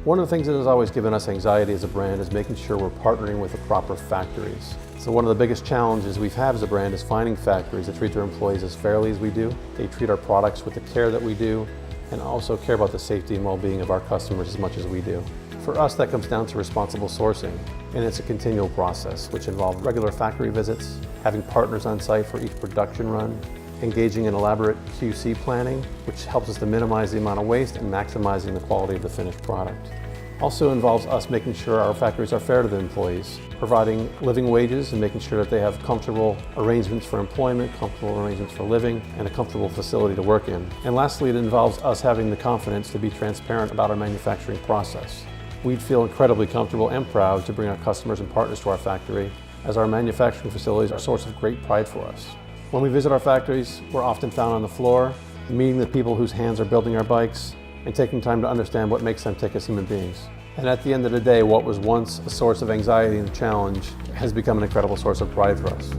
One of the things that has always given us anxiety as a brand is making sure we're partnering with the proper factories. So one of the biggest challenges we've had as a brand is finding factories that treat their employees as fairly as we do. They treat our products with the care that we do, and also care about the safety and well-being of our customers as much as we do. For us, that comes down to responsible sourcing, and it's a continual process, which involves regular factory visits, having partners on site for each production run, engaging in elaborate QC planning, which helps us to minimize the amount of waste and maximizing the quality of the finished product. Also involves us making sure our factories are fair to the employees, providing living wages and making sure that they have comfortable arrangements for employment, comfortable arrangements for living, and a comfortable facility to work in. And lastly, it involves us having the confidence to be transparent about our manufacturing process. We'd feel incredibly comfortable and proud to bring our customers and partners to our factory, as our manufacturing facilities are a source of great pride for us. When we visit our factories, we're often found on the floor, meeting the people whose hands are building our bikes, and taking time to understand what makes them tick as human beings. And at the end of the day, what was once a source of anxiety and challenge has become an incredible source of pride for us.